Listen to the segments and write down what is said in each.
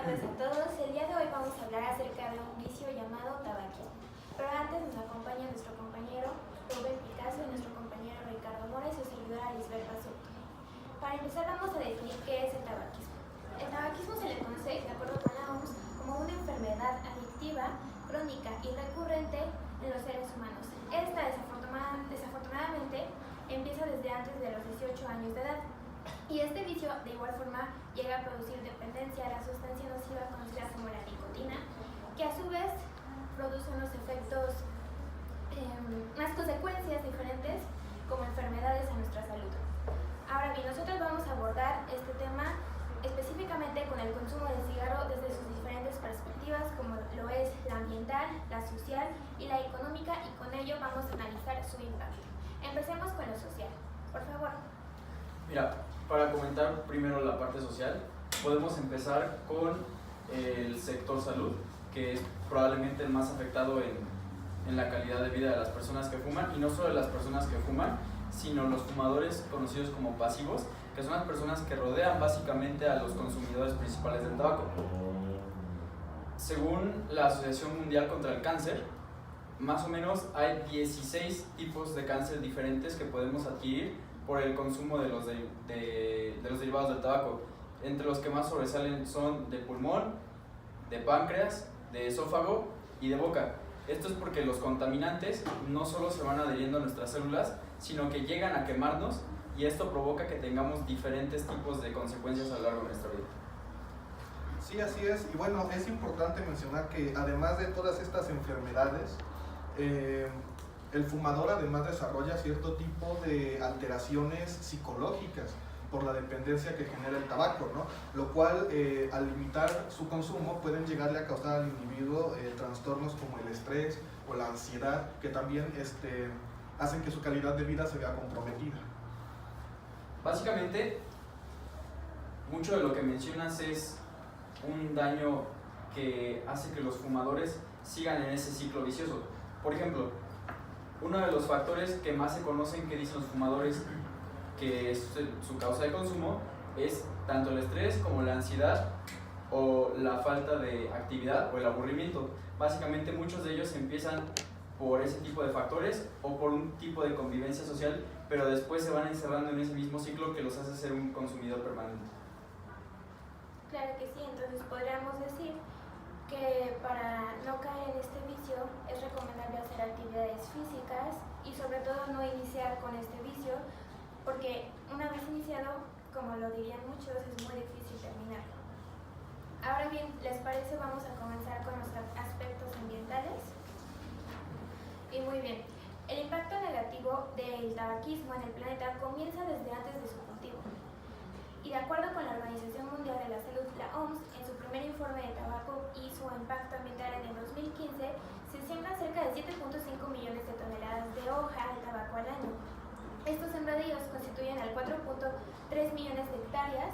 tardes a todos. El día de hoy vamos a hablar acerca de un vicio llamado tabaquismo. Pero antes nos acompaña nuestro compañero Rubén Picasso y nuestro compañero Ricardo Mora y su servidora Lisbeth Basurto. Para empezar vamos a definir qué es el tabaquismo. El tabaquismo se le conoce, de acuerdo con la OMS, como una enfermedad adictiva, crónica y recurrente en los seres humanos. Esta desafortunadamente empieza desde antes de los 18 años de edad. Y este vicio de igual forma llega a producir dependencia a la sustancia nociva conocida como la nicotina, que a su vez produce unos efectos, unas consecuencias diferentes como enfermedades a nuestra salud. Ahora bien, nosotros vamos a abordar este tema específicamente con el consumo de cigarro desde sus diferentes perspectivas, como lo es la ambiental, la social y la económica, y con ello vamos a analizar su impacto. Empecemos con lo social, por favor. Mira, para comentar primero la parte social, podemos empezar con el sector salud, que es probablemente el más afectado en la calidad de vida de las personas que fuman, y no solo de las personas que fuman, sino los fumadores conocidos como pasivos, que son las personas que rodean básicamente a los consumidores principales del tabaco. Según la Asociación Mundial contra el Cáncer, más o menos hay 16 tipos de cáncer diferentes que podemos adquirir por el consumo de los derivados del tabaco. Entre los que más sobresalen son de pulmón, de páncreas, de esófago y de boca. Esto es porque los contaminantes no solo se van adheriendo a nuestras células, sino que llegan a quemarnos, y esto provoca que tengamos diferentes tipos de consecuencias a lo largo de nuestra vida. Sí, así es. Y bueno, es importante mencionar que además de todas estas enfermedades, el fumador además desarrolla cierto tipo de alteraciones psicológicas por la dependencia que genera el tabaco, ¿no? Lo cual, al limitar su consumo, pueden llegarle a causar al individuo trastornos como el estrés o la ansiedad, que también hacen que su calidad de vida se vea comprometida. Básicamente, mucho de lo que mencionas es un daño que hace que los fumadores sigan en ese ciclo vicioso. Por ejemplo, uno de los factores que más se conocen que dicen los fumadores que es su causa de consumo es tanto el estrés como la ansiedad o la falta de actividad o el aburrimiento. Básicamente muchos de ellos empiezan por ese tipo de factores o por un tipo de convivencia social, pero después se van encerrando en ese mismo ciclo que los hace ser un consumidor permanente. Claro que sí, entonces podríamos decir que para no caer en este vicio es recomendable hacer actividades físicas y sobre todo no iniciar con este vicio, porque una vez iniciado, como lo dirían muchos, es muy difícil terminarlo. Ahora bien, ¿les parece? Vamos a comenzar con los aspectos ambientales. Y muy bien, el impacto negativo del tabaquismo en el planeta comienza desde antes de su cultivo. Y de acuerdo con la Organización Mundial de la Salud, la OMS, en su primer informe de tabaco y su impacto ambiental en el 2015, se siembran cerca de 7.5 millones de toneladas de hoja de tabaco al año. Estos sembradíos constituyen al 4.3 millones de hectáreas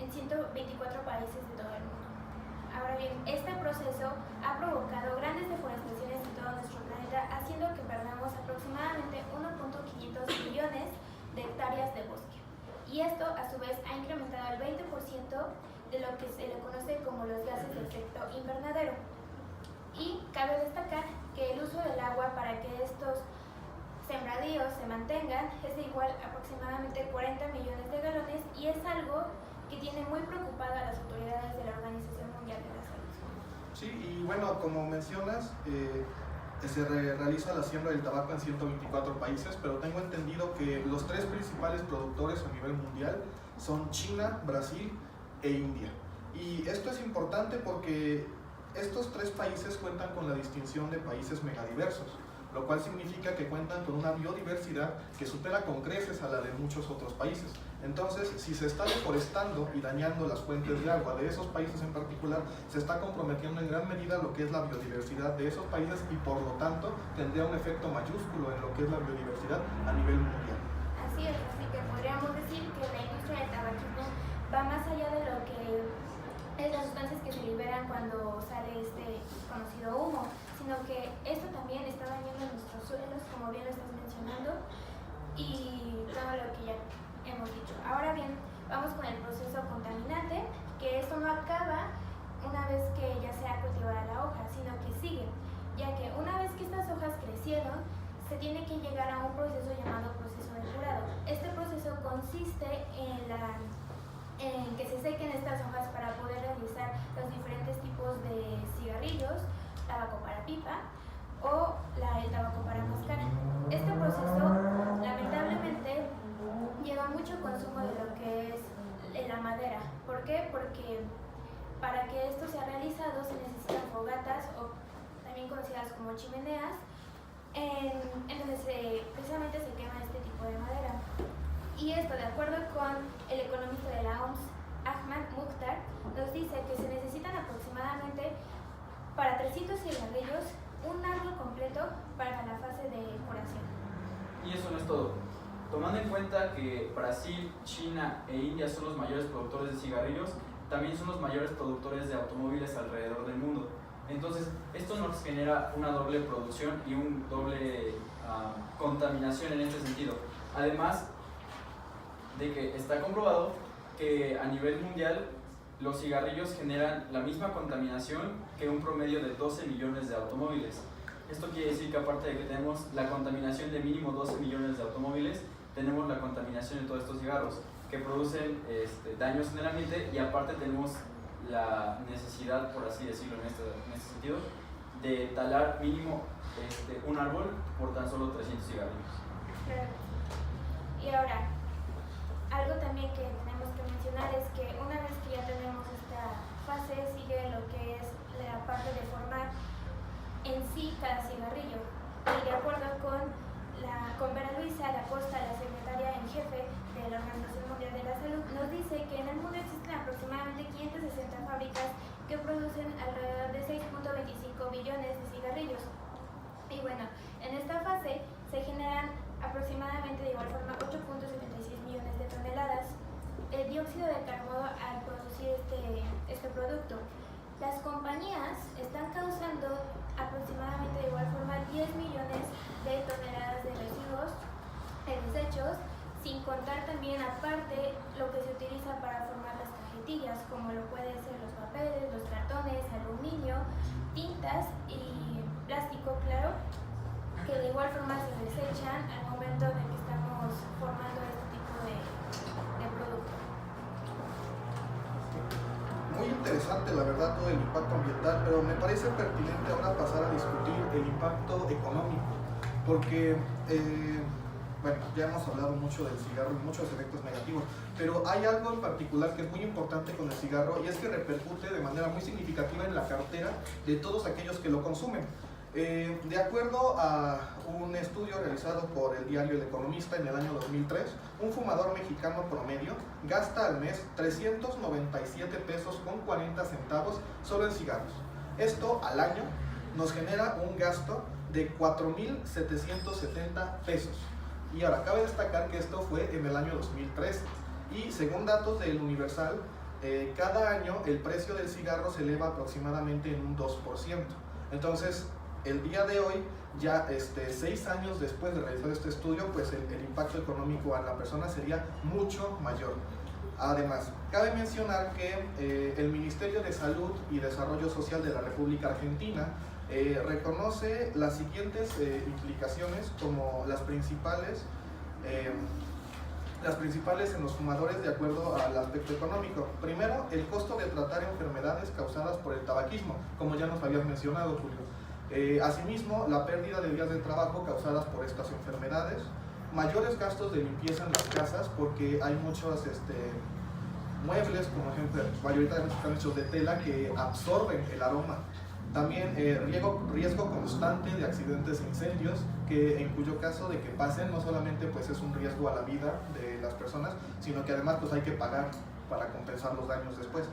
en 124 países de todo el mundo. Ahora bien, este proceso ha provocado grandes deforestaciones en todo nuestro planeta, haciendo que perdamos aproximadamente 1.500 millones de hectáreas de bosque. Y esto, a su vez, ha incrementado el 20% de lo que se le conoce como los gases de efecto invernadero. Y cabe destacar que el uso del agua para que estos sembradíos se mantengan es de igual aproximadamente 40 millones de galones, y es algo que tiene muy preocupada a las autoridades de la Organización Mundial de la Salud. Sí, y bueno, como mencionas, se realiza la siembra del tabaco en 124 países, pero tengo entendido que los tres principales productores a nivel mundial son China, Brasil e India. Y esto es importante porque estos tres países cuentan con la distinción de países megadiversos, lo cual significa que cuentan con una biodiversidad que supera con creces a la de muchos otros países. Entonces, si se está deforestando y dañando las fuentes de agua de esos países en particular, se está comprometiendo en gran medida lo que es la biodiversidad de esos países, y por lo tanto tendría un efecto mayúsculo en lo que es la biodiversidad a nivel mundial. Así es, así que podríamos decir que la industria del tabaquismo va más allá de lo que es las sustancias que se liberan cuando sale este conocido humo, sino que esto también está dañando nuestros suelos, como bien lo estás mencionando, y todo lo que ya hemos dicho. Ahora bien, vamos con el proceso contaminante, que esto no acaba vez que ya sea cultivada la hoja, sino que sigue, ya que una vez que estas hojas crecieron, se tiene que llegar a un proceso llamado proceso de curado. Este proceso consiste en que se sequen estas hojas para poder realizar los diferentes tipos de cigarrillos, tabaco para pipa o el tabaco para mascar. Este proceso lamentablemente lleva mucho consumo de lo que es la madera. ¿Por qué? Porque para que esto sea realizado se necesitan fogatas o también conocidas como chimeneas en donde precisamente se quema este tipo de madera. Y esto, de acuerdo con el economista de la OMS, Ahmad Mukhtar, nos dice que se necesitan aproximadamente para 300 cigarrillos un árbol completo para la fase de curación. Y eso no es todo. Tomando en cuenta que Brasil, China e India son los mayores productores de cigarrillos, también son los mayores productores de automóviles alrededor del mundo. Entonces, esto nos genera una doble producción y un doble contaminación en este sentido. Además de que está comprobado que a nivel mundial los cigarrillos generan la misma contaminación que un promedio de 12 millones de automóviles. Esto quiere decir que aparte de que tenemos la contaminación de mínimo 12 millones de automóviles, tenemos la contaminación de todos estos cigarros que producen daños en el ambiente, y aparte tenemos la necesidad, por así decirlo en este sentido, de talar mínimo un árbol por tan solo 300 cigarrillos. Claro. Y ahora, algo también que tenemos que mencionar es que una vez que ya tenemos esta fase, sigue lo que es la parte de formar en sí cada cigarrillo. Y de acuerdo con Vera Luisa da Costa, la secretaria en jefe de la Organización Mundial de la Salud, nos dice que en el mundo existen aproximadamente 560 fábricas que producen alrededor de 6.25 billones de cigarrillos. Y bueno, en esta fase se generan aproximadamente de igual forma 8.76 millones de toneladas de dióxido de carbono al producir este producto. Las compañías están causando aproximadamente de igual forma 10 millones de toneladas de residuos, de desechos, sin contar también aparte lo que se utiliza para formar las cajetillas, como lo pueden ser los papeles, los cartones, aluminio, tintas y plástico, claro, que de igual forma se desechan al momento de que estamos formando este tipo de producto. Muy interesante, la verdad, todo el impacto ambiental, pero me parece pertinente ahora pasar a discutir el impacto económico, porque, bueno, ya hemos hablado mucho del cigarro y muchos efectos negativos, pero hay algo en particular que es muy importante con el cigarro, y es que repercute de manera muy significativa en la cartera de todos aquellos que lo consumen. De acuerdo a un estudio realizado por el diario El Economista en el año 2003, un fumador mexicano promedio gasta al mes 397 pesos con 40 centavos solo en cigarros. Esto al año nos genera un gasto de 4.770 pesos. Y ahora, cabe destacar que esto fue en el año 2013. Y según datos del Universal, cada año el precio del cigarro se eleva aproximadamente en un 2%. Entonces, el día de hoy, ya 6 años después de realizar este estudio, pues el impacto económico a la persona sería mucho mayor. Además, cabe mencionar que el Ministerio de Salud y Desarrollo Social de la República Argentina reconoce las siguientes implicaciones como las principales en los fumadores de acuerdo al aspecto económico. Primero, el costo de tratar enfermedades causadas por el tabaquismo, como ya nos habías mencionado, Julio. Asimismo, la pérdida de días de trabajo causadas por estas enfermedades, mayores gastos de limpieza en las casas porque hay muchos muebles, como ejemplo, mayoritariamente están hechos de tela que absorben el aroma. También riesgo constante de accidentes e incendios, que en cuyo caso de que pasen no solamente pues es un riesgo a la vida de las personas, sino que además pues hay que pagar para compensar los daños después.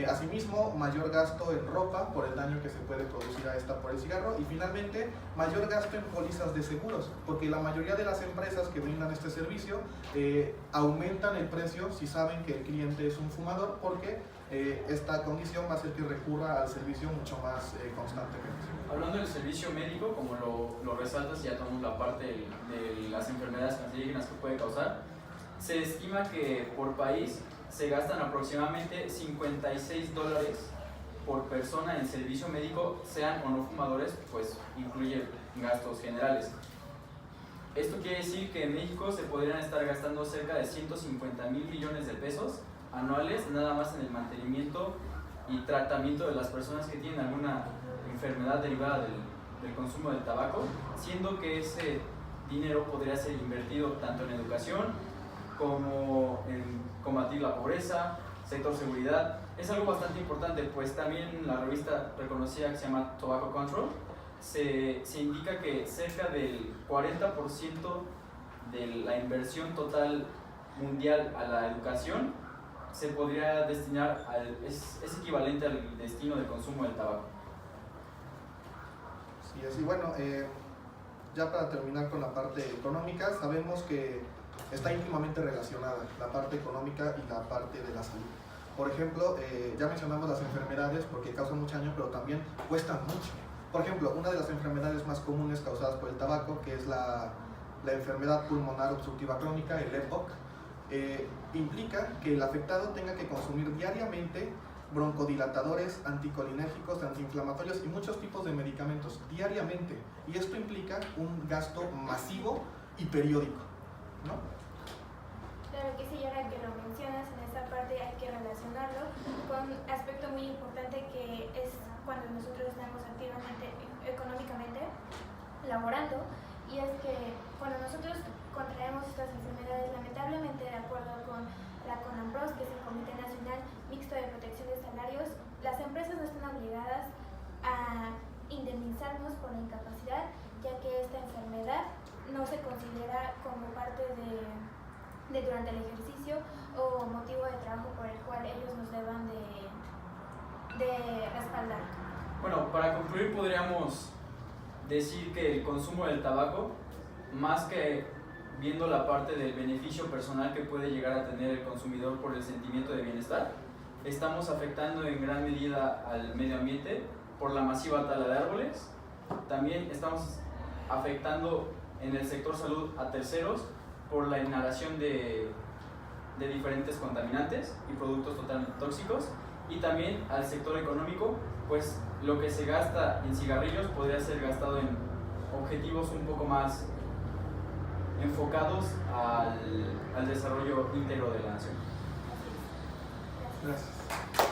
Asimismo, mayor gasto en ropa por el daño que se puede producir a esta por el cigarro, y finalmente mayor gasto en pólizas de seguros, porque la mayoría de las empresas que brindan este servicio aumentan el precio si saben que el cliente es un fumador, porque esta condición va a hacer que recurra al servicio mucho más constantemente. Hablando del servicio médico, como lo resaltas, ya tomamos la parte de las enfermedades cancerígenas que puede causar. Se estima que por país se gastan aproximadamente $56 por persona en servicio médico, sean o no fumadores, pues incluye gastos generales. Esto quiere decir que en México se podrían estar gastando cerca de 150,000 millones de pesos anuales nada más en el mantenimiento y tratamiento de las personas que tienen alguna enfermedad derivada del consumo del tabaco, siendo que ese dinero podría ser invertido tanto en educación como en combatir la pobreza, sector seguridad. Es algo bastante importante, pues también la revista reconocida que se llama Tobacco Control se indica que cerca del 40% de la inversión total mundial a la educación se podría destinar es equivalente al destino de consumo del tabaco. Sí, así bueno, ya para terminar con la parte económica, sabemos que está íntimamente relacionada la parte económica y la parte de la salud. Por ejemplo, ya mencionamos las enfermedades porque causan mucho daño, pero también cuestan mucho. Por ejemplo, una de las enfermedades más comunes causadas por el tabaco, que es la enfermedad pulmonar obstructiva crónica, el EPOC, implica que el afectado tenga que consumir diariamente broncodilatadores, anticolinérgicos, antiinflamatorios y muchos tipos de medicamentos diariamente. Y esto implica un gasto masivo y periódico, ¿no? Claro que sí, y ahora que lo mencionas en esta parte hay que relacionarlo con un aspecto muy importante que es cuando nosotros estamos activamente económicamente laborando, y es que cuando nosotros contraemos estas enfermedades, lamentablemente, de acuerdo con la CONAPROS, que es el Comité Nacional Mixto de Protección de Salarios, las empresas no están obligadas a indemnizarnos por la incapacidad, ya que esta enfermedad no se considera como parte de durante el ejercicio o motivo de trabajo por el cual ellos nos deban de respaldar. Bueno, para concluir podríamos decir que el consumo del tabaco, más que viendo la parte del beneficio personal que puede llegar a tener el consumidor por el sentimiento de bienestar, estamos afectando en gran medida al medio ambiente por la masiva tala de árboles. También estamos afectando en el sector salud a terceros por la inhalación de diferentes contaminantes y productos totalmente tóxicos, y también al sector económico, pues lo que se gasta en cigarrillos podría ser gastado en objetivos un poco más enfocados al desarrollo íntegro de la nación. Gracias.